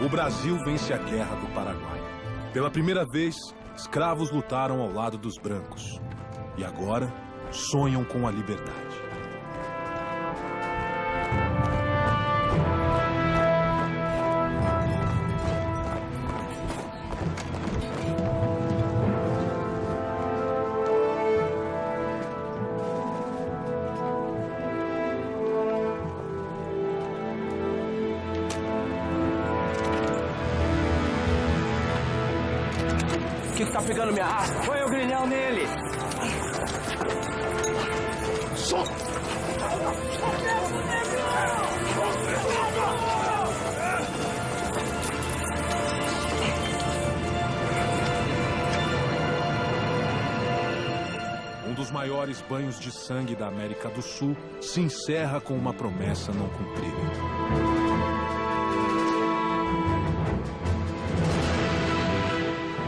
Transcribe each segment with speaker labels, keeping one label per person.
Speaker 1: O Brasil vence a Guerra do Paraguai. Pela primeira vez, escravos lutaram ao lado dos brancos. E agora, sonham com a liberdade.
Speaker 2: O que tá pegando minha arma? Põe o grilhão nele!
Speaker 1: Um dos maiores banhos de sangue da América do Sul se encerra com uma promessa não cumprida.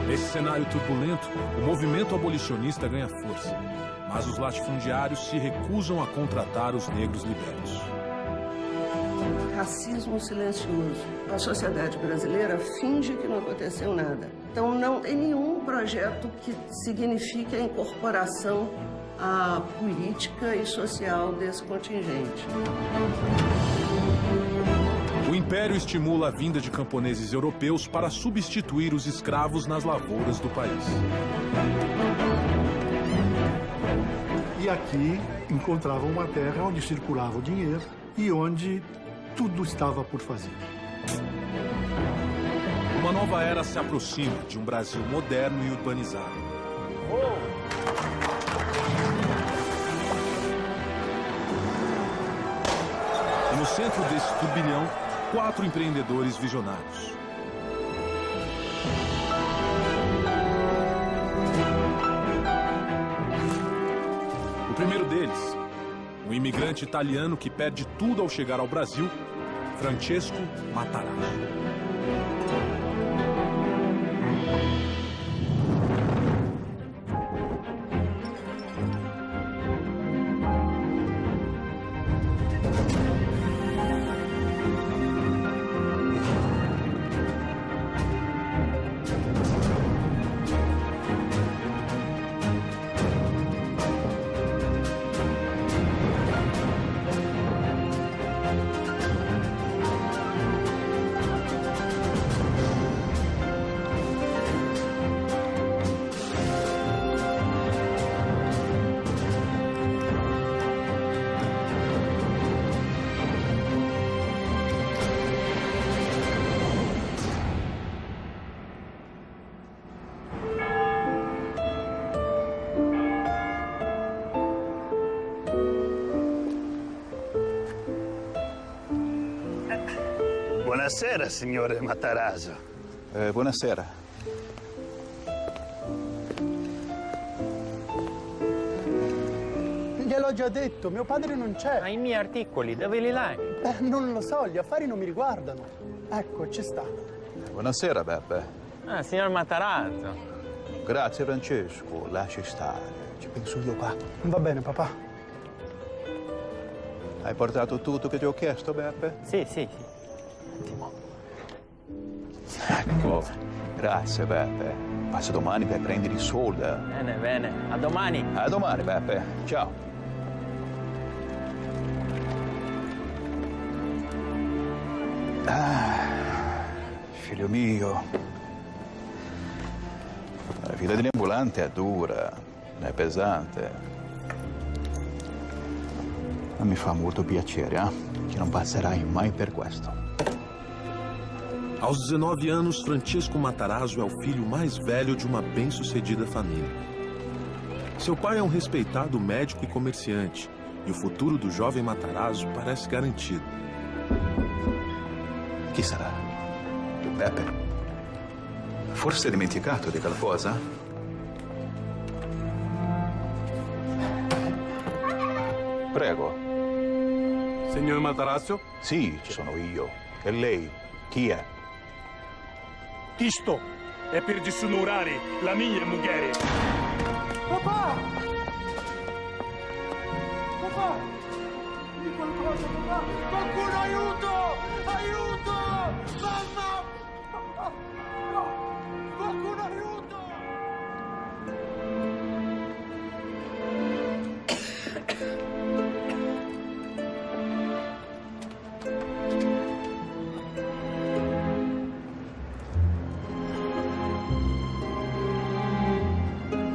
Speaker 1: Nesse cenário turbulento, o movimento abolicionista ganha força, mas os latifundiários se recusam a contratar os negros libertos.
Speaker 3: Racismo silencioso. A sociedade brasileira finge que não aconteceu nada. Então não tem nenhum projeto que signifique a incorporação à política e social desse contingente.
Speaker 1: O Império estimula a vinda de camponeses europeus para substituir os escravos nas lavouras do país.
Speaker 4: E aqui encontravam uma terra onde circulava o dinheiro e onde tudo estava por fazer.
Speaker 1: Uma nova era se aproxima de um Brasil moderno e urbanizado. E no centro desse turbilhão, 4 empreendedores visionários. O primeiro deles, um imigrante italiano que perde tudo ao chegar ao Brasil, Francesco Matarazzo.
Speaker 5: Buonasera, signore Matarazzo.
Speaker 6: Buonasera.
Speaker 7: Gliel'ho già detto, mio padre non c'è.
Speaker 2: Ma i miei articoli, dove li leggi?
Speaker 7: Non lo so, gli affari non mi riguardano. Ecco, ci sta.
Speaker 6: Buonasera, Beppe.
Speaker 2: Ah, signor Matarazzo.
Speaker 6: Grazie, Francesco. Lasci stare. Ci penso io qua.
Speaker 7: Va bene, papà.
Speaker 6: Hai portato tutto che ti ho chiesto, Beppe?
Speaker 2: Sì.
Speaker 6: Attimo. Ecco. Grazie, Beppe. Passa domani per prendere i soldi.
Speaker 2: Bene. A domani.
Speaker 6: A domani, Beppe. Ciao. Figlio mio. La vita degli ambulanti è dura, è pesante. Ma mi fa molto piacere, che non passerai mai per questo.
Speaker 1: Aos 19 anos, Francesco Matarazzo é o filho mais velho de uma bem-sucedida família. Seu pai é um respeitado médico e comerciante, e o futuro do jovem Matarazzo parece garantido.
Speaker 6: Chi sarà? Beppe? Forse hai dimenticato di qualcosa? Prego.
Speaker 5: Signor Matarazzo?
Speaker 6: Sì, ci sono io. E lei? Chi è?
Speaker 5: Isto è per disonorare la mia moglie.
Speaker 7: Papà! Papà! Di qualcosa, papà! Qualcuno aiuto! Aiuto! Mamma! Qualcuno aiuto!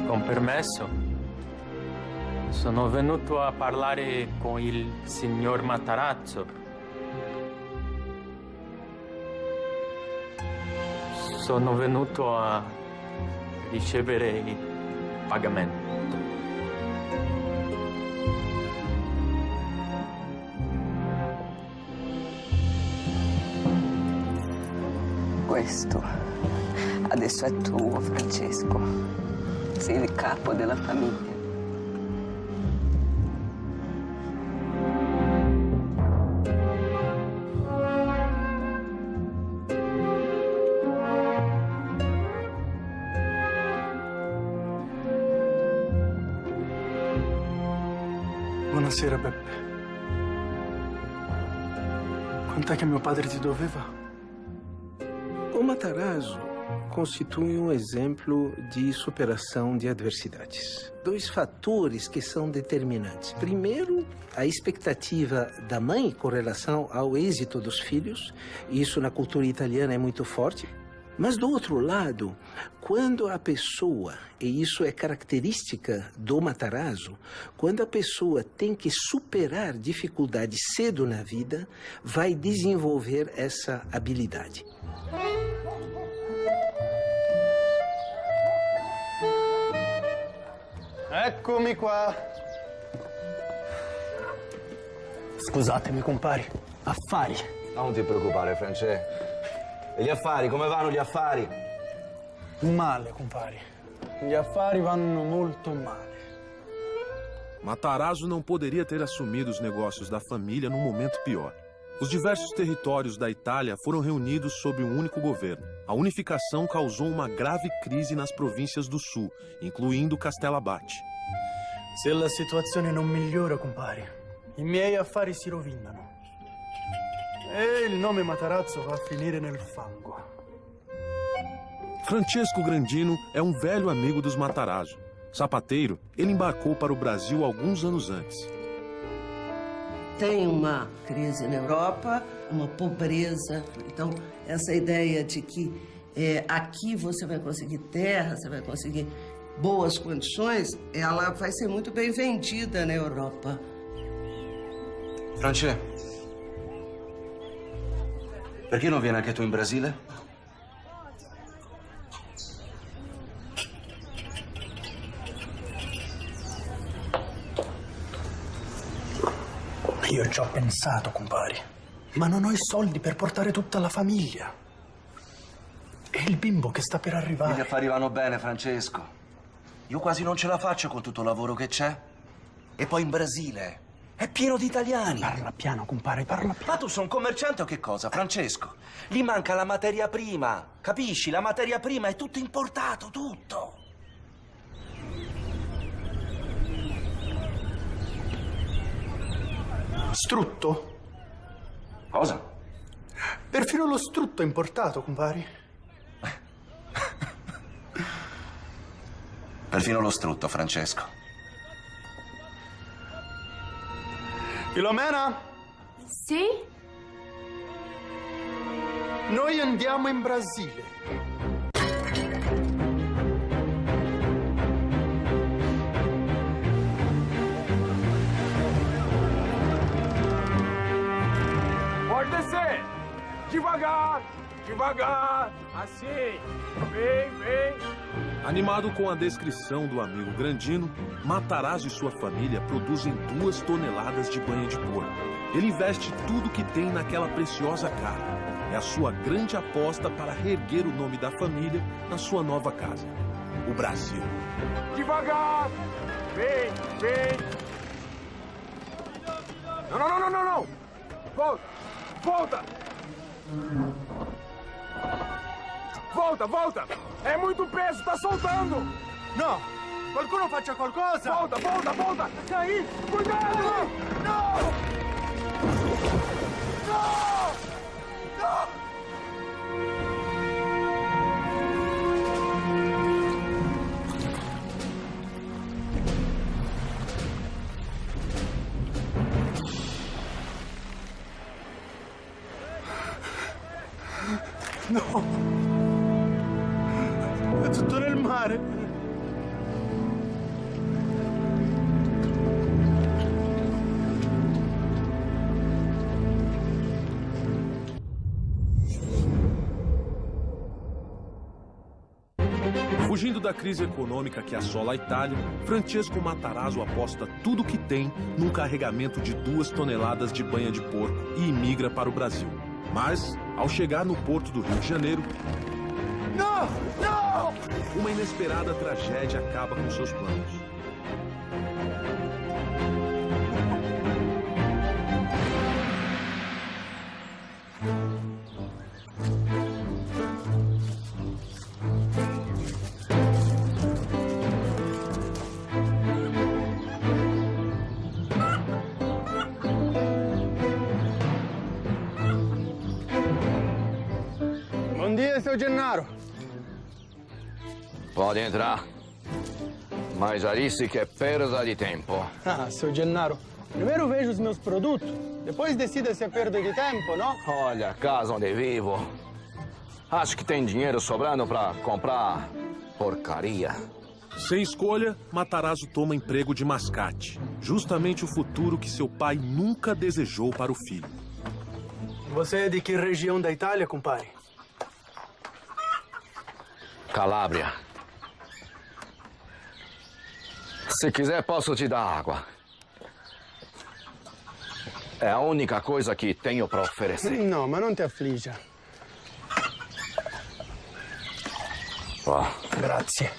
Speaker 2: Con permesso, sono venuto a parlare con il signor Matarazzo. Sono venuto a ricevere il pagamento.
Speaker 3: Questo adesso è tuo, Francesco. Sei il capo della famiglia.
Speaker 7: Buonasera, Beppe. Quant'è che mio padre ti doveva?
Speaker 8: O Matarazzo constitui exemplo de superação de adversidades. Dois fatores que são determinantes. Primeiro, a expectativa da mãe com relação ao êxito dos filhos. Isso na cultura italiana é muito forte. Mas, do outro lado, quando a pessoa, e isso é característica do Matarazzo, quando a pessoa tem que superar dificuldades cedo na vida, vai desenvolver essa habilidade.
Speaker 7: Eccomi qua. Scusatemi, compari. Affari.
Speaker 9: Non ti preoccupare, Francesco. E gli affari, come vanno gli affari?
Speaker 7: Male, compari. Gli affari vanno molto male.
Speaker 1: Matarazzo não poderia ter assumido os negócios da família num momento pior. Os diversos territórios da Itália foram reunidos sob um único governo. A unificação causou uma grave crise nas províncias do sul, incluindo Castellabate.
Speaker 7: Se la situazione non migliora, compari, i miei affari si rovinano. E il nome Matarazzo va a finire nel fango.
Speaker 1: Francesco Grandino é um velho amigo dos Matarazzo. Sapateiro, ele embarcou para o Brasil alguns anos antes.
Speaker 3: Tem uma crise na Europa, uma pobreza. Então, essa ideia de que aqui você vai conseguir terra, você vai conseguir boas condições, ela vai ser muito bem vendida na Europa.
Speaker 9: Francesco, perché non vieni anche tu in Brasile?
Speaker 7: Io ci ho pensato, compari, ma non ho i soldi per portare tutta la famiglia. E il bimbo che sta per arrivare.
Speaker 9: Gli affari vanno bene, Francesco. Io quasi non ce la faccio con tutto il lavoro che c'è. E poi in Brasile è pieno di italiani.
Speaker 7: Parla piano, compare, parla piano.
Speaker 9: Ma tu sei un commerciante o che cosa, Francesco? Gli manca la materia prima, capisci? La materia prima è tutto importato, tutto.
Speaker 7: Strutto?
Speaker 9: Cosa?
Speaker 7: Perfino lo strutto è importato, compari.
Speaker 9: Perfino lo strutto, Francesco.
Speaker 7: Filomena?
Speaker 10: Sì?
Speaker 7: Noi andiamo in Brasile.
Speaker 5: Pode descer! Devagar! Devagar! Assim! Vem!
Speaker 1: Animado com a descrição do amigo Grandino, Matarazzo e sua família produzem 2 toneladas de banha de porco. Ele investe tudo que tem naquela preciosa carne. É a sua grande aposta para reerguer o nome da família na sua nova casa, o Brasil.
Speaker 5: Devagar! Vem! Não! Volta! Volta! É muito peso, tá soltando!
Speaker 7: No! Qualcuno faccia qualcosa!
Speaker 5: Volta! Aí! Cuidado! No!
Speaker 7: No! È tutto nel mare!
Speaker 1: Fugindo da crise econômica que assola a Itália, Francesco Matarazzo aposta tudo o que tem num carregamento de 2 toneladas de banha de porco e imigra para o Brasil. Mas, ao chegar no porto do Rio de Janeiro,
Speaker 7: No! No!
Speaker 1: uma inesperada tragédia acaba com seus planos.
Speaker 7: Bom dia, seu Gennaro.
Speaker 10: Pode entrar. Mas disse que é perda de tempo.
Speaker 7: Ah, seu Gennaro, primeiro veja os meus produtos, depois decida se é perda de tempo, não?
Speaker 10: Olha, a casa onde vivo. Acho que tem dinheiro sobrando para comprar porcaria.
Speaker 1: Sem escolha, Matarazzo toma emprego de mascate. Justamente o futuro que seu pai nunca desejou para o filho.
Speaker 7: Você é de que região da Itália, compadre?
Speaker 10: Calabria. Se quiser, posso te dar água. É a única coisa que tenho para oferecer.
Speaker 7: Não, mas não te aflija.
Speaker 10: Ó,
Speaker 7: Grazie.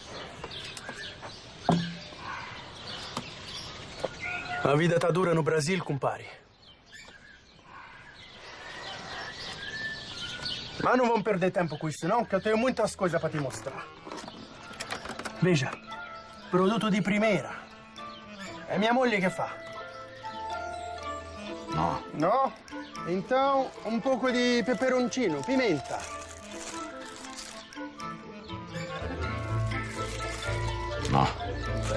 Speaker 7: A vida tá dura no Brasil, compadre. Mas não vamos perder tempo com isso, não, que eu tenho muitas coisas para te mostrar. Veja, produto di primeira. É minha moglie che fa.
Speaker 10: no.
Speaker 7: No? Então, um pouco de peperoncino, pimenta.
Speaker 10: No.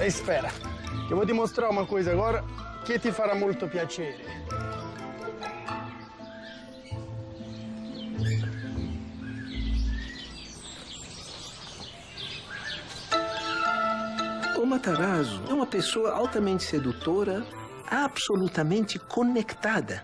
Speaker 7: Espera, que eu vou te mostrar uma coisa agora que ti farà molto piacere.
Speaker 8: O Matarazzo é uma pessoa altamente sedutora, absolutamente conectada.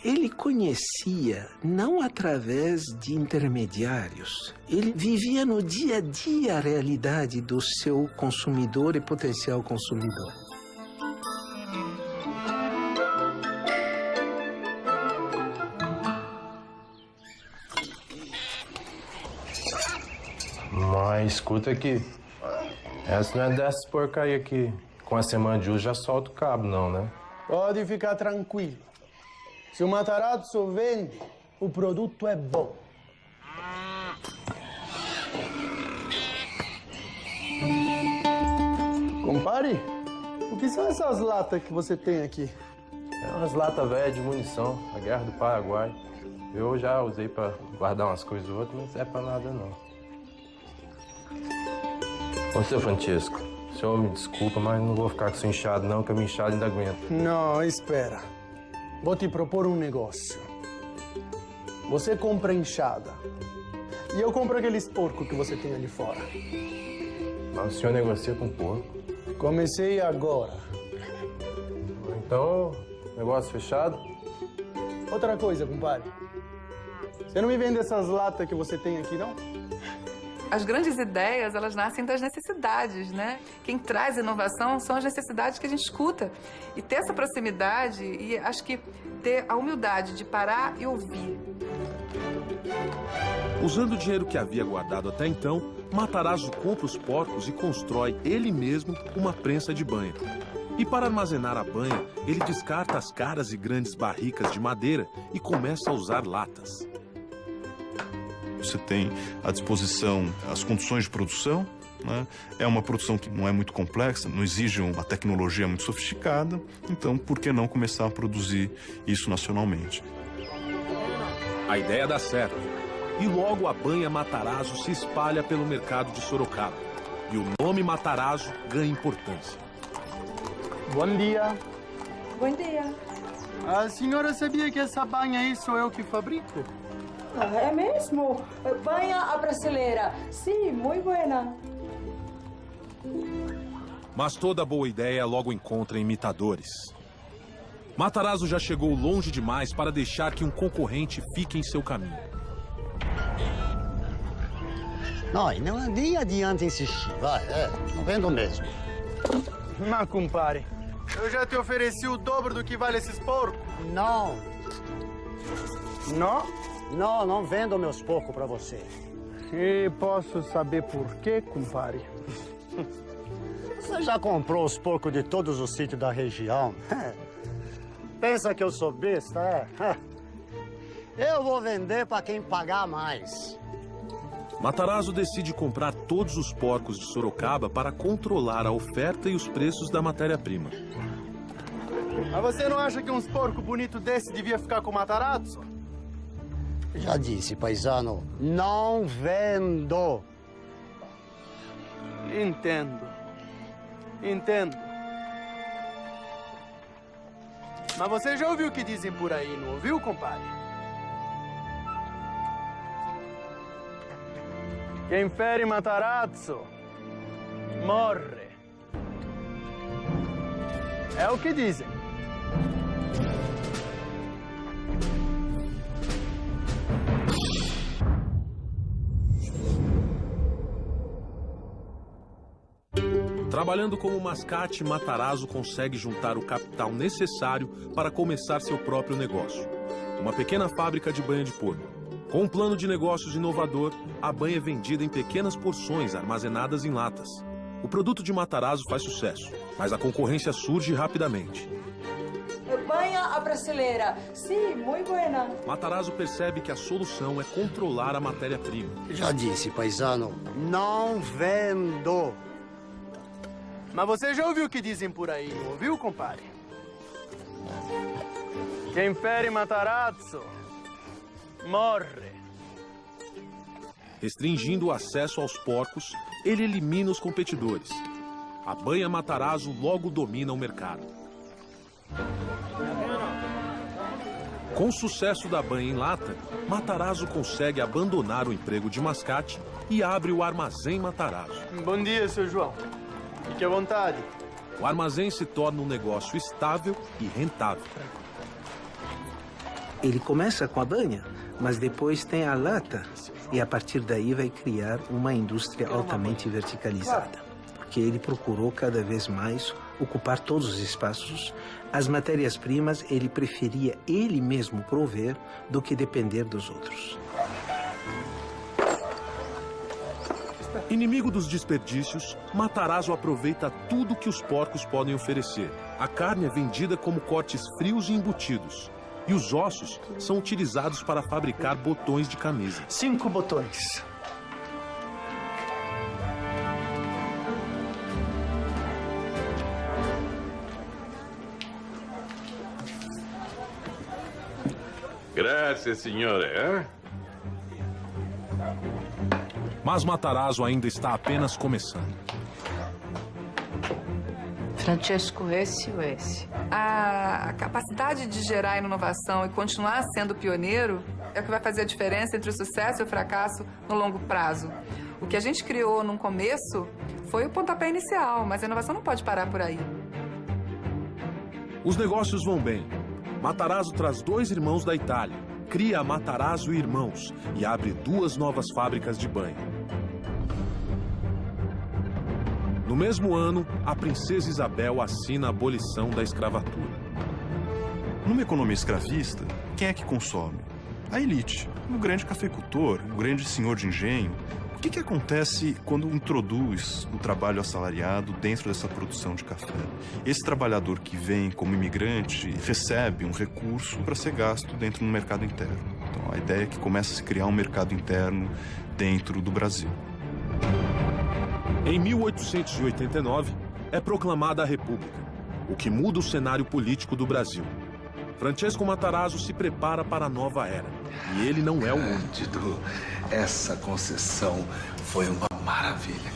Speaker 8: Ele conhecia não através de intermediários. Ele vivia no dia a dia a realidade do seu consumidor e potencial consumidor.
Speaker 11: Mas escuta aqui. Essa não é dessas porcaria que com a semana de uso já solta o cabo, não, né?
Speaker 7: Pode ficar tranquilo. Se o Matarazzo vende, o produto é bom. Compare, o que são essas latas que você tem aqui?
Speaker 11: É umas latas velhas de munição, a guerra do Paraguai. Eu já usei pra guardar umas coisas ou outras, mas não é pra nada, não. Ô, seu Francisco, o senhor me desculpa, mas não vou ficar com seu inchado, não, que a minha inchada ainda aguenta.
Speaker 7: Não, espera. Vou te propor um negócio. Você compra enxada e eu compro aqueles porcos que você tem ali fora.
Speaker 11: Mas o senhor negocia com porco.
Speaker 7: Comecei agora.
Speaker 11: Então, negócio fechado?
Speaker 7: Outra coisa, compadre. Você não me vende essas latas que você tem aqui, não?
Speaker 12: As grandes ideias, elas nascem das necessidades, né? Quem traz inovação são as necessidades que a gente escuta. E ter essa proximidade e acho que ter a humildade de parar e ouvir.
Speaker 1: Usando o dinheiro que havia guardado até então, Matarazzo compra os porcos e constrói ele mesmo uma prensa de banha. E para armazenar a banha, ele descarta as caras e grandes barricas de madeira e começa a usar latas.
Speaker 13: Você tem à disposição as condições de produção, né? É uma produção que não é muito complexa, não exige uma tecnologia muito sofisticada, então por que não começar a produzir isso nacionalmente?
Speaker 1: A ideia dá certo, e logo a banha Matarazzo se espalha pelo mercado de Sorocaba, e o nome Matarazzo ganha importância.
Speaker 7: Bom dia.
Speaker 12: Bom dia.
Speaker 7: A senhora sabia que essa banha aí sou eu que fabrico?
Speaker 14: É mesmo? Banha a brasileira. Sim, muito buena.
Speaker 1: Mas toda boa ideia logo encontra imitadores. Matarazzo já chegou longe demais para deixar que um concorrente fique em seu caminho.
Speaker 15: Não, nem adianta insistir, vai, não vendo mesmo.
Speaker 7: Mas, compadre, eu já te ofereci o dobro do que vale esses porcos.
Speaker 15: Não.
Speaker 7: Não?
Speaker 15: Não vendo meus porcos pra você.
Speaker 7: E posso saber por quê, compadre?
Speaker 15: Você já comprou os porcos de todos os sítios da região? Pensa que eu sou besta, é? Eu vou vender pra quem pagar mais.
Speaker 1: Matarazzo decide comprar todos os porcos de Sorocaba para controlar a oferta e os preços da matéria-prima.
Speaker 7: Mas você não acha que uns porcos bonitos desse devia ficar com o Matarazzo?
Speaker 15: Já disse, paisano, não vendo.
Speaker 7: Entendo. Mas você já ouviu o que dizem por aí, não ouviu, compadre? Quem fere Matarazzo morre. É o que dizem.
Speaker 1: Trabalhando como mascate, Matarazzo consegue juntar o capital necessário para começar seu próprio negócio. Uma pequena fábrica de banha de porco. Com um plano de negócios inovador, a banha é vendida em pequenas porções armazenadas em latas. O produto de Matarazzo faz sucesso, mas a concorrência surge rapidamente.
Speaker 14: Banha a brasileira. Sim, muito buena.
Speaker 1: Matarazzo percebe que a solução é controlar a matéria-prima.
Speaker 15: Já disse, paisano, não vendo.
Speaker 7: Mas você já ouviu o que dizem por aí, não ouviu, compadre? Quem fere Matarazzo morre.
Speaker 1: Restringindo o acesso aos porcos, ele elimina os competidores. A banha Matarazzo logo domina o mercado. Com o sucesso da banha em lata, Matarazzo consegue abandonar o emprego de mascate e abre o Armazém Matarazzo.
Speaker 7: Bom dia, seu João. Fique à vontade.
Speaker 1: O armazém se torna um negócio estável e rentável.
Speaker 8: Ele começa com a banha, mas depois tem a lata e a partir daí vai criar uma indústria altamente verticalizada. Porque ele procurou cada vez mais ocupar todos os espaços. As matérias-primas ele preferia ele mesmo prover do que depender dos outros.
Speaker 1: Inimigo dos desperdícios, Matarazzo aproveita tudo que os porcos podem oferecer. A carne é vendida como cortes frios e embutidos. E os ossos são utilizados para fabricar botões de camisa.
Speaker 7: 5 botões.
Speaker 16: Grazie, signore.
Speaker 1: Mas Matarazzo ainda está apenas começando.
Speaker 12: Francesco, esse ou esse? A capacidade de gerar inovação e continuar sendo pioneiro é o que vai fazer a diferença entre o sucesso e o fracasso no longo prazo. O que a gente criou no começo foi o pontapé inicial, mas a inovação não pode parar por aí.
Speaker 1: Os negócios vão bem. Matarazzo traz 2 irmãos da Itália, cria a Matarazzo e Irmãos e abre 2 novas fábricas de banha. No mesmo ano, a princesa Isabel assina a abolição da escravatura.
Speaker 13: Numa economia escravista, quem é que consome? A elite, o grande cafeicultor, o grande senhor de engenho. O que acontece quando introduz o trabalho assalariado dentro dessa produção de café? Esse trabalhador que vem como imigrante recebe um recurso para ser gasto dentro do mercado interno. Então, a ideia é que começa a se criar um mercado interno dentro do Brasil.
Speaker 1: Em 1889, é proclamada a República, o que muda o cenário político do Brasil. Francesco Matarazzo se prepara para a nova era, e ele não é o único.
Speaker 6: Essa concessão foi uma maravilha.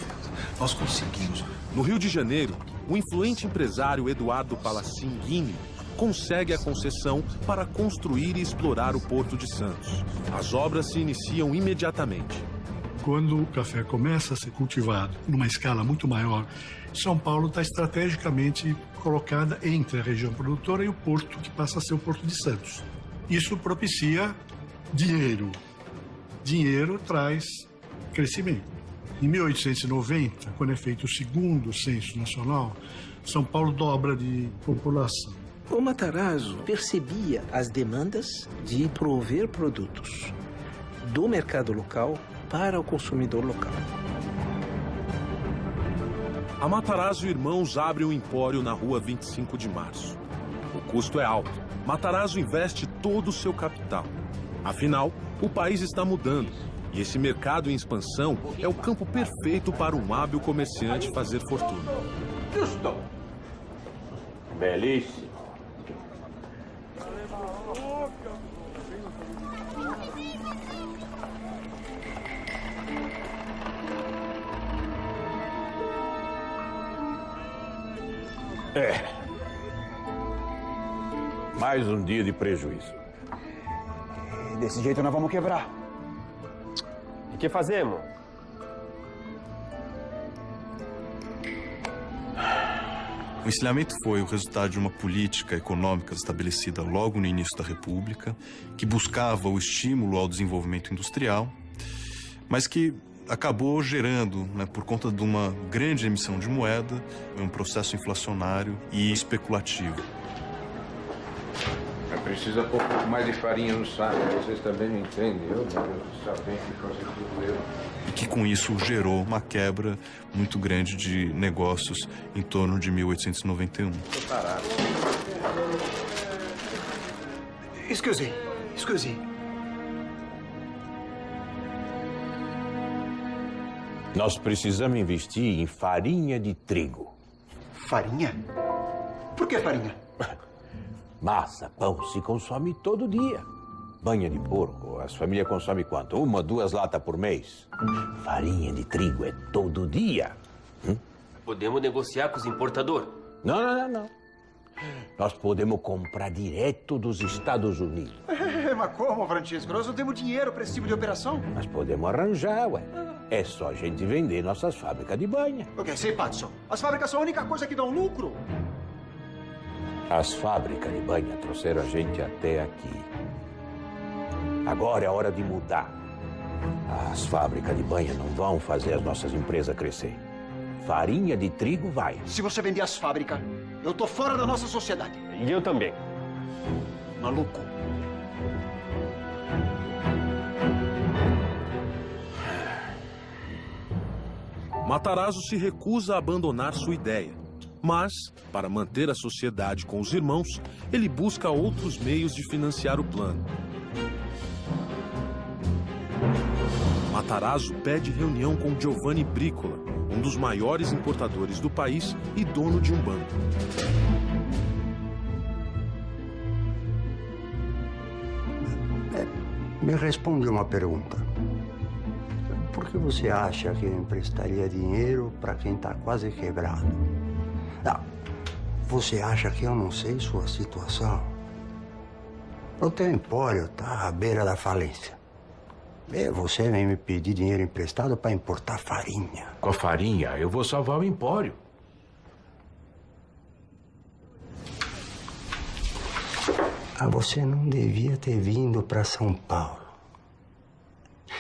Speaker 6: Nós conseguimos.
Speaker 1: No Rio de Janeiro, o influente empresário Eduardo Palacin Guini consegue a concessão para construir e explorar o Porto de Santos. As obras se iniciam imediatamente.
Speaker 4: Quando o café começa a ser cultivado numa escala muito maior, São Paulo está estrategicamente colocada entre a região produtora e o porto, que passa a ser o Porto de Santos. Isso propicia dinheiro. Dinheiro traz crescimento. Em 1890, quando é feito o segundo censo nacional, São Paulo dobra de população.
Speaker 8: O Matarazzo percebia as demandas de prover produtos do mercado local para o consumidor local.
Speaker 1: A Matarazzo Irmãos abre um empório na rua 25 de março. O custo é alto. Matarazzo investe todo o seu capital. Afinal, o país está mudando. E esse mercado em expansão é o campo perfeito para um hábil comerciante fazer fortuna.
Speaker 16: Justo. Belíssimo. Mais um dia de prejuízo.
Speaker 17: Desse jeito nós vamos quebrar.
Speaker 11: E o que fazemos?
Speaker 13: O encilhamento foi o resultado de uma política econômica estabelecida logo no início da República, que buscava o estímulo ao desenvolvimento industrial, mas que acabou gerando, por conta de uma grande emissão de moeda, um processo inflacionário e especulativo.
Speaker 16: Precisa pôr um pouco mais de farinha no saco, vocês também não entendem, eu sabem que fazer tudo eu.
Speaker 13: E que com isso gerou uma quebra muito grande de negócios em torno de 1891.
Speaker 16: Tô parado.
Speaker 17: Excuse.
Speaker 16: Nós precisamos investir em farinha de trigo.
Speaker 17: Farinha? Por que farinha?
Speaker 16: Massa, pão se consome todo dia. Banha de porco, as famílias consomem quanto? 1, 2 latas por mês. Farinha de trigo é todo dia.
Speaker 18: Podemos negociar com os importadores?
Speaker 16: Não. Nós podemos comprar direto dos Estados Unidos.
Speaker 17: Mas como, Francisco? Nós não temos dinheiro para esse tipo de operação.
Speaker 16: Nós podemos arranjar, ué. É só a gente vender nossas fábricas de banha.
Speaker 17: Ok, sei, Patson. As fábricas são a única coisa que dão lucro.
Speaker 16: As fábricas de banha trouxeram a gente até aqui. Agora é hora de mudar. As fábricas de banha não vão fazer as nossas empresas crescer. Farinha de trigo vai.
Speaker 17: Se você vender as fábricas, eu tô fora da nossa sociedade.
Speaker 11: E eu também.
Speaker 17: Maluco.
Speaker 1: Matarazzo se recusa a abandonar sua ideia. Mas, para manter a sociedade com os irmãos, ele busca outros meios de financiar o plano. Matarazzo pede reunião com Giovanni Bricola, um dos maiores importadores do país e dono de um banco.
Speaker 19: Me responde uma pergunta. Por que você acha que eu emprestaria dinheiro para quem está quase quebrado? Você acha que eu não sei sua situação? O teu empório está à beira da falência. E você vem me pedir dinheiro emprestado para importar farinha.
Speaker 16: Com a farinha, eu vou salvar o empório.
Speaker 19: Você não devia ter vindo para São Paulo.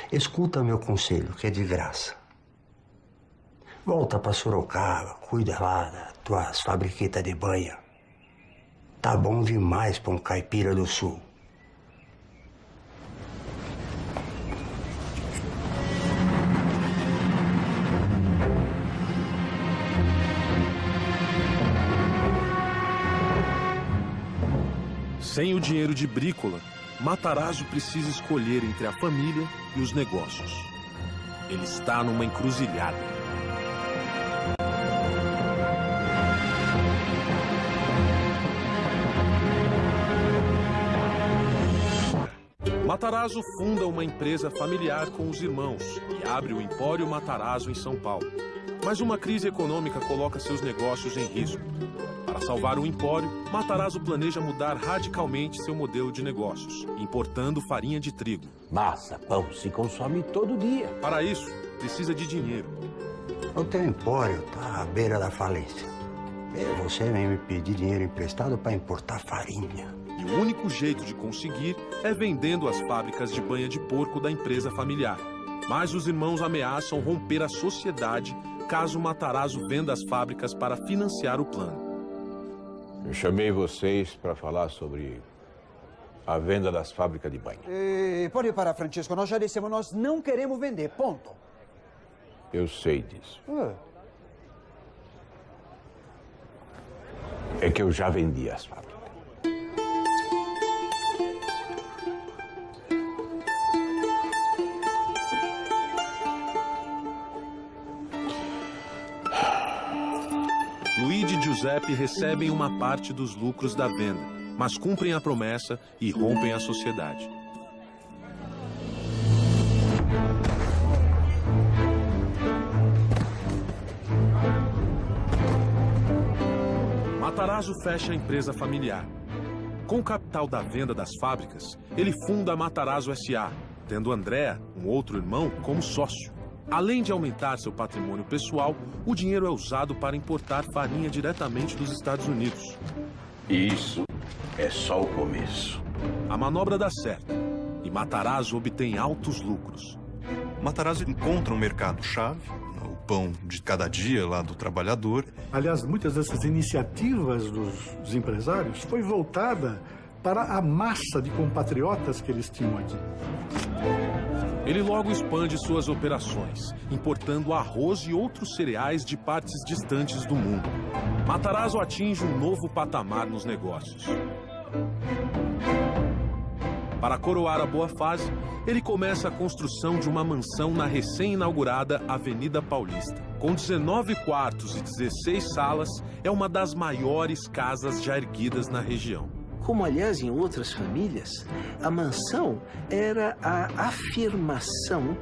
Speaker 19: Escuta meu conselho, que é de graça. Volta para Sorocaba, cuida lá das tuas fabriquetas de banha. Tá bom demais para um caipira do sul.
Speaker 1: Sem o dinheiro de Bricola, Matarazzo precisa escolher entre a família e os negócios. Ele está numa encruzilhada. Matarazzo funda uma empresa familiar com os irmãos e abre o Empório Matarazzo em São Paulo. Mas uma crise econômica coloca seus negócios em risco. Para salvar o empório, Matarazzo planeja mudar radicalmente seu modelo de negócios, importando farinha de trigo.
Speaker 16: Massa, pão se consome todo dia.
Speaker 1: Para isso, precisa de dinheiro.
Speaker 19: O teu empório está à beira da falência. E você vem me pedir dinheiro emprestado para importar farinha.
Speaker 1: E o único jeito de conseguir é vendendo as fábricas de banha de porco da empresa familiar. Mas os irmãos ameaçam romper a sociedade caso Matarazzo venda as fábricas para financiar o plano.
Speaker 16: Eu chamei vocês para falar sobre a venda das fábricas de banha.
Speaker 17: Pode parar, Francesco. Nós já dissemos, nós não queremos vender. Ponto.
Speaker 16: Eu sei disso. É que eu já vendi as fábricas.
Speaker 1: Luigi e Giuseppe recebem uma parte dos lucros da venda, mas cumprem a promessa e rompem a sociedade. Matarazzo fecha a empresa familiar. Com o capital da venda das fábricas, ele funda a Matarazzo S.A., tendo Andrea, um outro irmão, como sócio. Além de aumentar seu patrimônio pessoal, o dinheiro é usado para importar farinha diretamente dos Estados Unidos.
Speaker 16: Isso é só o começo.
Speaker 1: A manobra dá certo e Matarazzo obtém altos lucros.
Speaker 13: Matarazzo encontra um mercado-chave, o pão de cada dia lá do trabalhador.
Speaker 4: Aliás, muitas dessas iniciativas dos empresários foi voltada para a massa de compatriotas que eles tinham aqui.
Speaker 1: Ele logo expande suas operações, importando arroz e outros cereais de partes distantes do mundo. Matarazzo atinge um novo patamar nos negócios. Para coroar a boa fase, ele começa a construção de uma mansão na recém-inaugurada Avenida Paulista. Com 19 quartos e 16 salas, é uma das maiores casas já erguidas na região.
Speaker 8: Como, aliás, em outras famílias, a mansão era a afirmação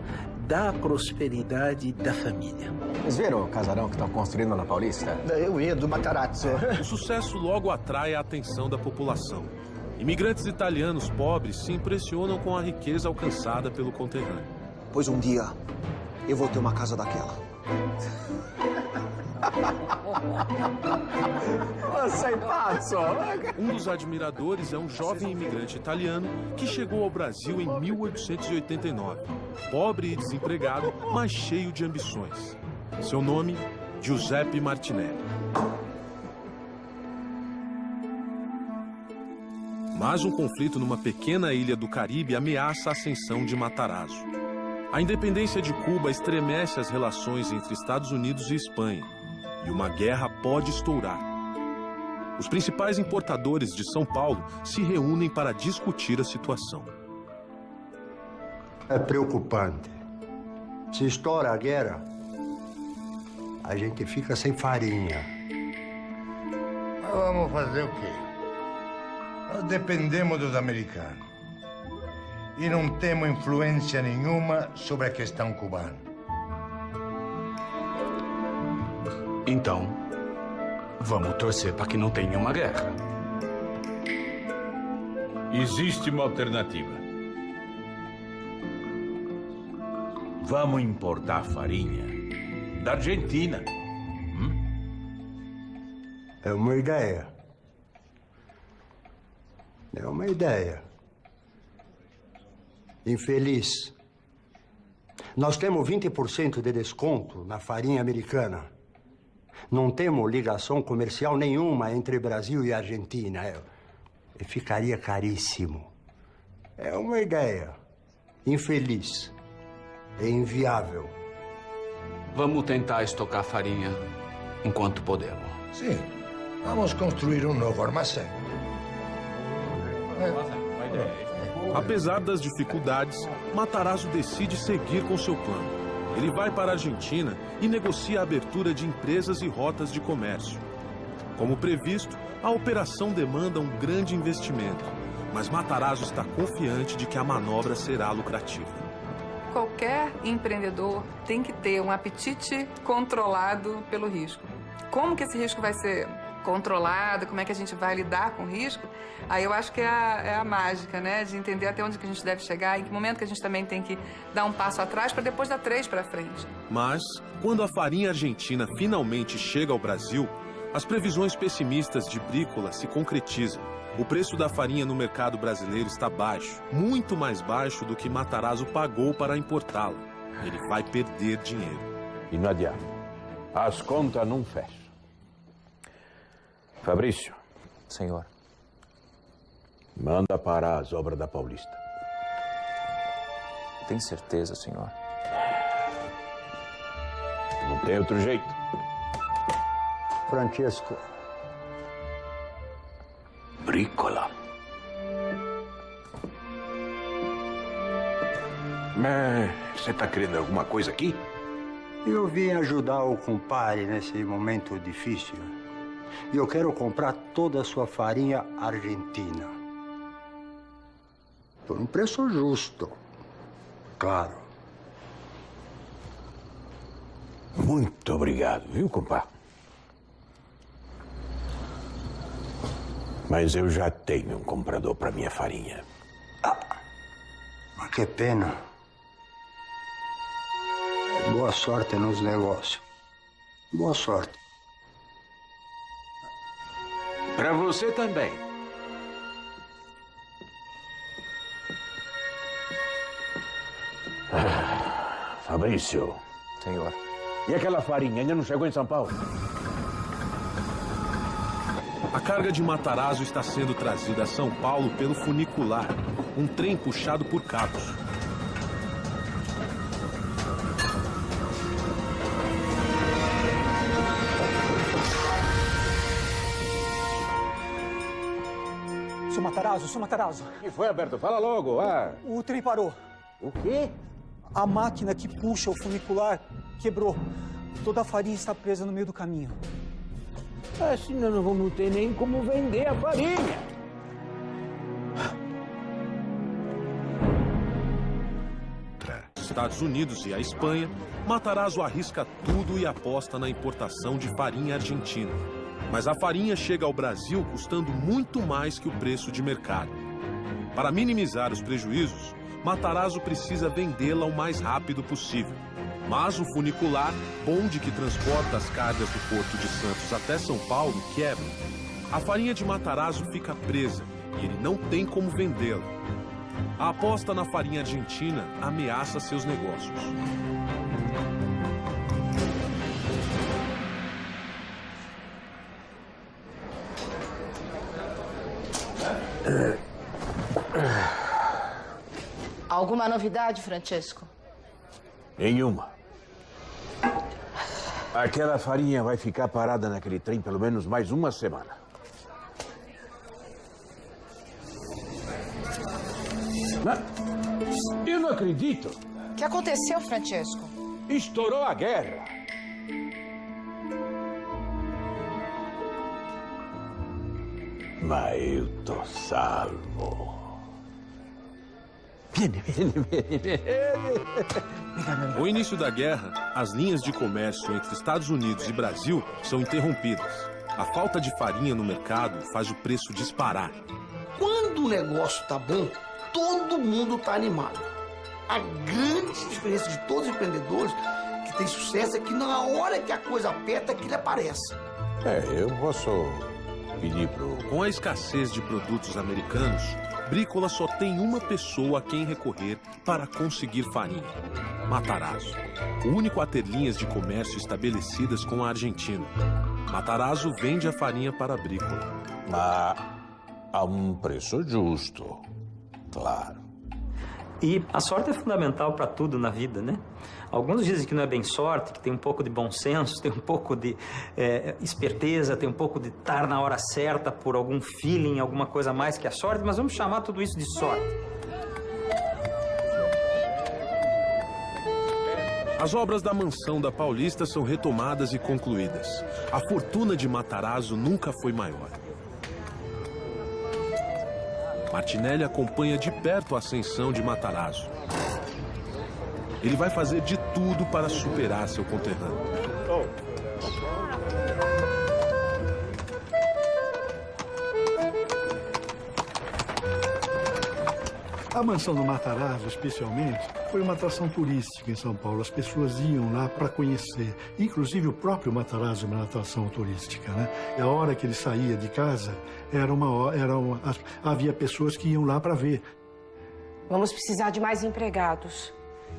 Speaker 8: da prosperidade da família.
Speaker 11: Vocês viram o casarão que estão construindo na Paulista?
Speaker 17: Eu ia do Matarazzo.
Speaker 1: O sucesso logo atrai a atenção da população. Imigrantes italianos pobres se impressionam com a riqueza alcançada pelo conterrâneo.
Speaker 9: Pois um dia eu vou ter uma casa daquela.
Speaker 10: Sei pazzo!
Speaker 1: Um dos admiradores é um jovem imigrante italiano que chegou ao Brasil em 1889. Pobre e desempregado, mas cheio de ambições. Seu nome, Giuseppe Martinelli. Mas um conflito numa pequena ilha do Caribe ameaça a ascensão de Matarazzo. A independência de Cuba estremece as relações entre Estados Unidos e Espanha. E uma guerra pode estourar. Os principais importadores de São Paulo se reúnem para discutir a situação.
Speaker 19: É preocupante. Se estoura a guerra, a gente fica sem farinha.
Speaker 20: Mas vamos fazer o quê? Nós dependemos dos americanos. E não temos influência nenhuma sobre a questão cubana.
Speaker 21: Então, vamos torcer para que não tenha uma guerra.
Speaker 22: Existe uma alternativa. Vamos importar farinha da Argentina.
Speaker 19: É uma ideia. É uma ideia. Infeliz. Nós temos 20% de desconto na farinha americana. Não temos ligação comercial nenhuma entre Brasil e Argentina. E ficaria caríssimo. É uma ideia infeliz. É inviável.
Speaker 21: Vamos tentar estocar farinha enquanto podemos.
Speaker 20: Sim. Vamos construir um novo armazém.
Speaker 1: Apesar das dificuldades, Matarazzo decide seguir com seu plano. Ele vai para a Argentina e negocia a abertura de empresas e rotas de comércio. Como previsto, a operação demanda um grande investimento, mas Matarazzo está confiante de que a manobra será lucrativa.
Speaker 12: Qualquer empreendedor tem que ter um apetite controlado pelo risco. Como que esse risco vai ser controlada, como é que a gente vai lidar com o risco, aí eu acho que é a mágica, né? De entender até onde que a gente deve chegar, em que momento que a gente também tem que dar um passo atrás para depois dar 3 para frente.
Speaker 1: Mas, quando a farinha argentina finalmente chega ao Brasil, as previsões pessimistas de Brícola se concretizam. O preço da farinha no mercado brasileiro está baixo, muito mais baixo do que Matarazzo pagou para importá-la. Ele vai perder dinheiro.
Speaker 16: E não adianta. As contas não fecham. Fabrício.
Speaker 10: Senhor.
Speaker 16: Manda parar as obras da Paulista.
Speaker 10: Tem certeza, senhor?
Speaker 16: Não tem outro jeito.
Speaker 19: Francesco.
Speaker 16: Brícola. Mas você tá querendo alguma coisa aqui?
Speaker 19: Eu vim ajudar o compadre nesse momento difícil. E eu quero comprar toda a sua farinha argentina. Por um preço justo. Claro.
Speaker 16: Muito obrigado, viu, compadre? Mas eu já tenho um comprador para minha farinha.
Speaker 19: Mas que pena. Boa sorte nos negócios. Boa sorte.
Speaker 16: Para você também. Fabrício.
Speaker 10: Senhor.
Speaker 16: E aquela farinha ainda não chegou em São Paulo?
Speaker 1: A carga de Matarazzo está sendo trazida a São Paulo pelo funicular, um trem puxado por cabos.
Speaker 2: Seu Matarazzo.
Speaker 16: O que foi, Alberto? Fala logo,
Speaker 2: O trem parou.
Speaker 16: O quê?
Speaker 2: A máquina que puxa o funicular quebrou. Toda a farinha está presa no meio do caminho.
Speaker 16: Assim nós não vamos ter nem como vender a farinha.
Speaker 1: Estados Unidos e a Espanha, Matarazzo arrisca tudo e aposta na importação de farinha argentina. Mas a farinha chega ao Brasil custando muito mais que o preço de mercado. Para minimizar os prejuízos, Matarazzo precisa vendê-la o mais rápido possível. Mas o funicular, bonde que transporta as cargas do Porto de Santos até São Paulo, quebra. A farinha de Matarazzo fica presa e ele não tem como vendê-la. A aposta na farinha argentina ameaça seus negócios.
Speaker 3: Alguma novidade, Francesco?
Speaker 16: Nenhuma. Aquela farinha vai ficar parada naquele trem pelo menos mais uma semana. Mas eu não acredito.
Speaker 3: O que aconteceu, Francesco?
Speaker 16: Estourou a guerra. Mas eu tô salvo.
Speaker 1: Com o início da guerra, as linhas de comércio entre Estados Unidos e Brasil são interrompidas. A falta de farinha no mercado faz o preço disparar.
Speaker 23: Quando o negócio tá bom, todo mundo tá animado. A grande diferença de todos os empreendedores que têm sucesso é que na hora que a coisa aperta, aquilo aparece.
Speaker 16: Eu posso pedir pro...
Speaker 1: Com a escassez de produtos americanos, Brícola só tem uma pessoa a quem recorrer para conseguir farinha: Matarazzo, o único a ter linhas de comércio estabelecidas com a Argentina. Matarazzo vende a farinha para a Brícola.
Speaker 16: A um preço justo, claro.
Speaker 24: E a sorte é fundamental para tudo na vida, né? Alguns dizem que não é bem sorte, que tem um pouco de bom senso, tem um pouco de esperteza, tem um pouco de estar na hora certa por algum feeling, alguma coisa mais que a sorte, mas vamos chamar tudo isso de sorte.
Speaker 1: As obras da mansão da Paulista são retomadas e concluídas. A fortuna de Matarazzo nunca foi maior. Martinelli acompanha de perto a ascensão de Matarazzo. Ele vai fazer de tudo para superar seu conterrâneo.
Speaker 4: A mansão do Matarazzo, especialmente, foi uma atração turística em São Paulo. As pessoas iam lá para conhecer. Inclusive, o próprio Matarazzo é uma atração turística, né? E a hora que ele saía de casa, havia pessoas que iam lá para ver.
Speaker 3: Vamos precisar de mais empregados.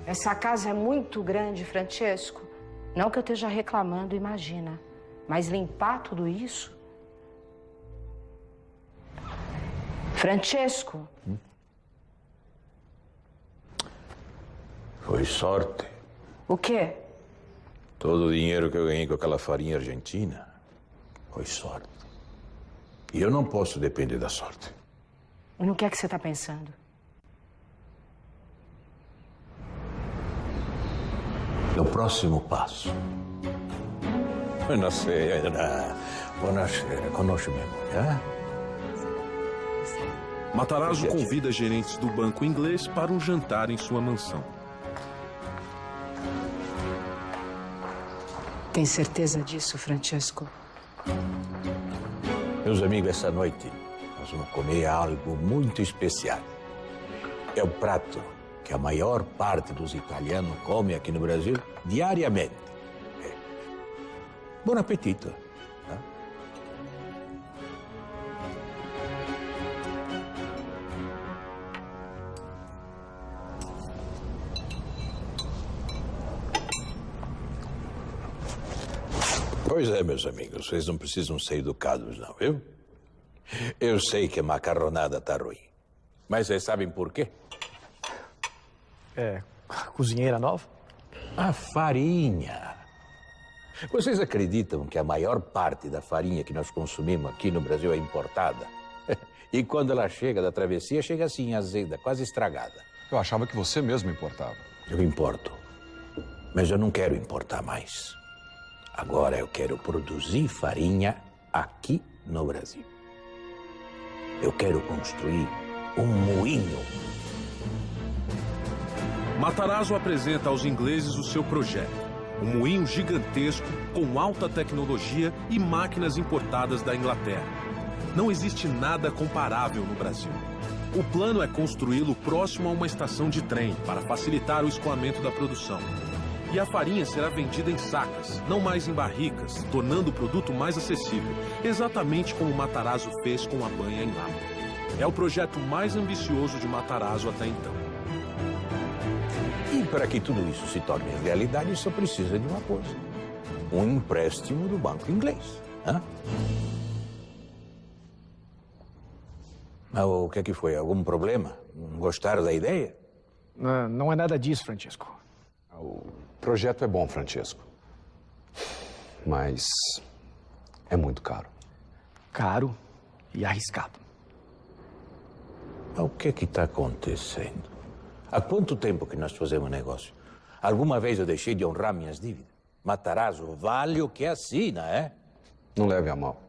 Speaker 3: Essa casa é muito grande, Francesco. Não que eu esteja reclamando, imagina. Mas limpar tudo isso... Francesco?
Speaker 16: Foi sorte.
Speaker 3: O quê?
Speaker 16: Todo o dinheiro que eu ganhei com aquela farinha argentina foi sorte. E eu não posso depender da sorte.
Speaker 3: No que é que você está pensando?
Speaker 16: No próximo passo. Buonasera. Buonasera. Conosce-me,
Speaker 1: Matarazzo convida gerentes do banco inglês para um jantar em sua mansão.
Speaker 3: Tem certeza disso, Francesco?
Speaker 16: Meus amigos, essa noite nós vamos comer algo muito especial. É o prato que a maior parte dos italianos come aqui no Brasil diariamente. Bom apetito. Pois é, meus amigos, vocês não precisam ser educados, não, viu? Eu sei que a macarronada tá ruim, mas vocês sabem por quê?
Speaker 5: Cozinheira nova?
Speaker 16: A farinha. Vocês acreditam que a maior parte da farinha que nós consumimos aqui no Brasil é importada? E quando ela chega da travessia, chega assim, azeda, quase estragada.
Speaker 7: Eu achava que você mesmo importava.
Speaker 16: Eu importo, mas eu não quero importar mais. Agora eu quero produzir farinha aqui no Brasil. Eu quero construir um moinho.
Speaker 1: Matarazzo apresenta aos ingleses o seu projeto. Um moinho gigantesco, com alta tecnologia e máquinas importadas da Inglaterra. Não existe nada comparável no Brasil. O plano é construí-lo próximo a uma estação de trem, para facilitar o escoamento da produção. E a farinha será vendida em sacas, não mais em barricas, tornando o produto mais acessível, exatamente como Matarazzo fez com a banha em lata. É o projeto mais ambicioso de Matarazzo até então.
Speaker 16: E para que tudo isso se torne realidade, só precisa de uma coisa. Um empréstimo do banco inglês. Mas o que foi? Algum problema? Não gostaram da ideia?
Speaker 5: Não é nada disso, Francesco.
Speaker 7: O projeto é bom, Francesco. Mas é muito caro.
Speaker 5: Caro e arriscado.
Speaker 16: Mas o que está acontecendo? Há quanto tempo que nós fazemos negócio? Alguma vez eu deixei de honrar minhas dívidas? Matarazzo vale o que assina, é?
Speaker 7: Não leve a mal.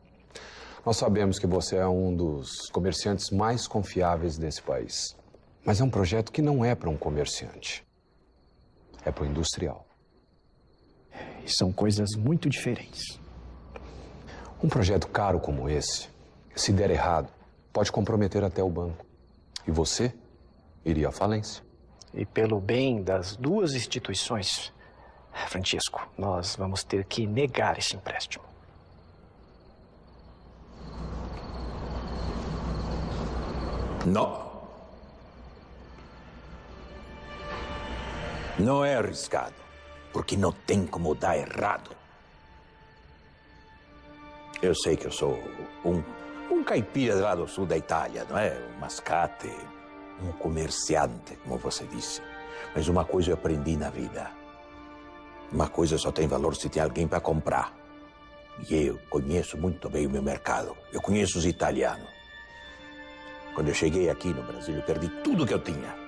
Speaker 7: Nós sabemos que você é um dos comerciantes mais confiáveis desse país. Mas é um projeto que não é para um comerciante. É para o industrial.
Speaker 5: E são coisas muito diferentes.
Speaker 7: Um projeto caro como esse, se der errado, pode comprometer até o banco. E você iria à falência.
Speaker 5: E pelo bem das duas instituições, Francesco, nós vamos ter que negar esse empréstimo.
Speaker 16: Não. Não é arriscado, porque não tem como dar errado. Eu sei que eu sou um caipira lá do sul da Itália, não é? Um mascate, um comerciante, como você disse. Mas uma coisa eu aprendi na vida. Uma coisa só tem valor se tem alguém para comprar. E eu conheço muito bem o meu mercado. Eu conheço os italianos. Quando eu cheguei aqui no Brasil, eu perdi tudo que eu tinha.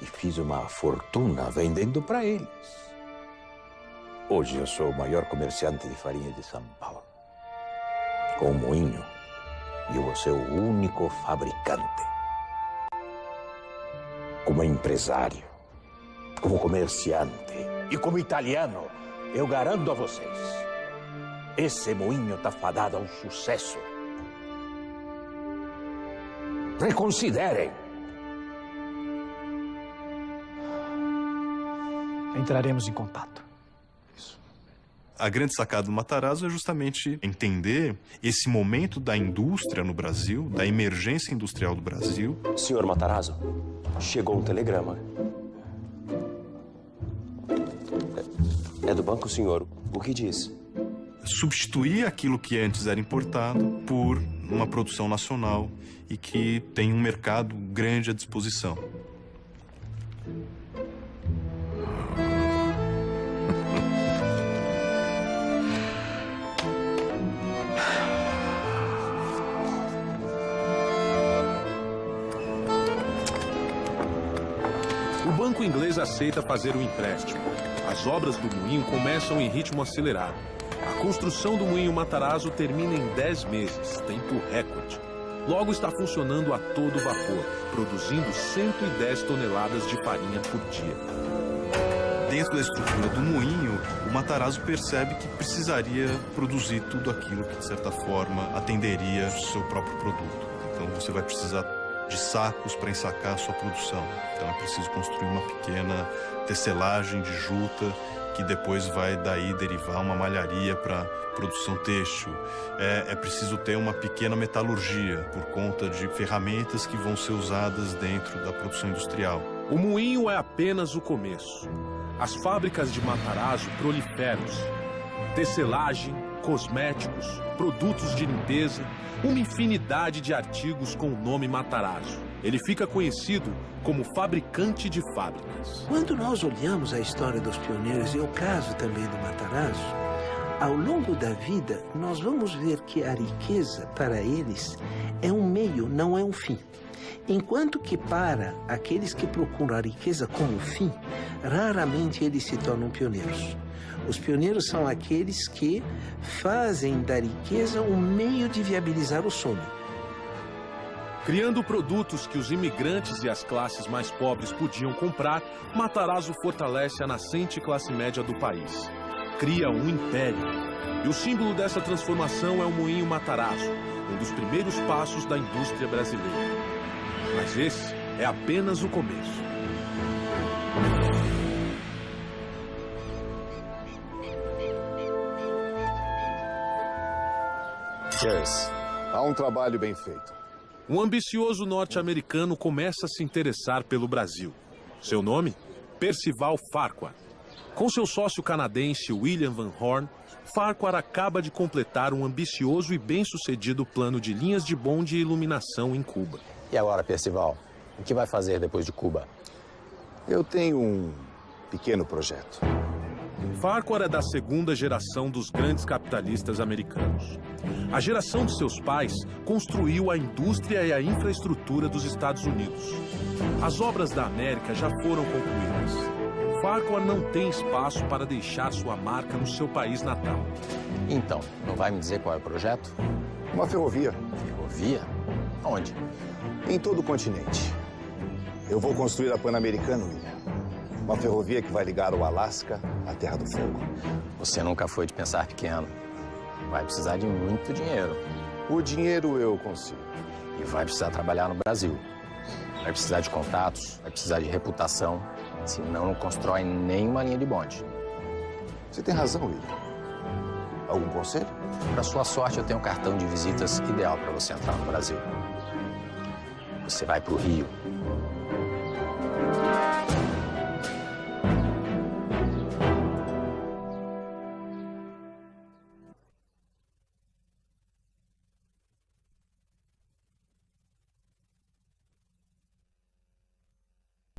Speaker 16: E fiz uma fortuna vendendo para eles. Hoje eu sou o maior comerciante de farinha de São Paulo. Com o moinho, eu vou ser o único fabricante. Como empresário, como comerciante e como italiano, eu garanto a vocês, esse moinho está fadado ao sucesso. Reconsiderem.
Speaker 5: entraremos em contato.
Speaker 13: A grande sacada do Matarazzo é justamente entender esse momento da indústria no Brasil, da emergência industrial do Brasil.
Speaker 6: Senhor Matarazzo, chegou um telegrama. É do banco, senhor. O que diz?
Speaker 13: Substituir aquilo que antes era importado por uma produção nacional e que tem um mercado grande à disposição.
Speaker 1: O banco inglês aceita fazer o empréstimo. As obras do moinho começam em ritmo acelerado. A construção do moinho Matarazzo termina em 10 meses, tempo recorde. Logo está funcionando a todo vapor, produzindo 110 toneladas de farinha por dia.
Speaker 13: Dentro da estrutura do moinho, o Matarazzo percebe que precisaria produzir tudo aquilo que, de certa forma, atenderia o seu próprio produto. Então você vai precisar de sacos para ensacar a sua produção. Então é preciso construir uma pequena tecelagem de juta que depois vai daí derivar uma malharia para produção têxtil. É preciso ter uma pequena metalurgia por conta de ferramentas que vão ser usadas dentro da produção industrial.
Speaker 1: O moinho é apenas o começo. As fábricas de Matarazzo proliferam-se. Tecelagem, cosméticos, produtos de limpeza, uma infinidade de artigos com o nome Matarazzo. Ele fica conhecido como fabricante de fábricas.
Speaker 8: Quando nós olhamos a história dos pioneiros e o caso também do Matarazzo, ao longo da vida nós vamos ver que a riqueza para eles é um meio, não é um fim. Enquanto que para aqueles que procuram a riqueza como fim, raramente eles se tornam pioneiros. Os pioneiros são aqueles que fazem da riqueza um meio de viabilizar o sonho.
Speaker 1: Criando produtos que os imigrantes e as classes mais pobres podiam comprar, Matarazzo fortalece a nascente classe média do país. Cria um império. E o símbolo dessa transformação é o moinho Matarazzo, um dos primeiros passos da indústria brasileira. Mas esse é apenas o começo.
Speaker 14: Yes. Há um trabalho bem feito.
Speaker 1: Um ambicioso norte-americano começa a se interessar pelo Brasil. Seu nome? Percival Farquhar. Com seu sócio canadense William Van Horn, Farquhar acaba de completar um ambicioso e bem-sucedido plano de linhas de bonde e iluminação em Cuba.
Speaker 15: E agora, Percival, o que vai fazer depois de Cuba?
Speaker 14: Eu tenho um pequeno projeto.
Speaker 1: Farquhar é da segunda geração dos grandes capitalistas americanos. A geração de seus pais construiu a indústria e a infraestrutura dos Estados Unidos. As obras da América já foram concluídas. Farquhar não tem espaço para deixar sua marca no seu país natal.
Speaker 15: Então, não vai me dizer qual é o projeto?
Speaker 14: Uma ferrovia.
Speaker 15: Ferrovia? Onde?
Speaker 14: Em todo o continente. Eu vou construir a Pan-Americana, William. Uma ferrovia que vai ligar o Alasca à Terra do Fogo.
Speaker 15: Você nunca foi de pensar pequeno. Vai precisar de muito dinheiro.
Speaker 14: O dinheiro eu consigo.
Speaker 15: E vai precisar trabalhar no Brasil. Vai precisar de contatos, vai precisar de reputação. Senão não constrói nenhuma linha de bonde.
Speaker 14: Você tem razão, William. Algum conselho?
Speaker 15: Para sua sorte, eu tenho um cartão de visitas ideal para você entrar no Brasil. Você vai para o Rio.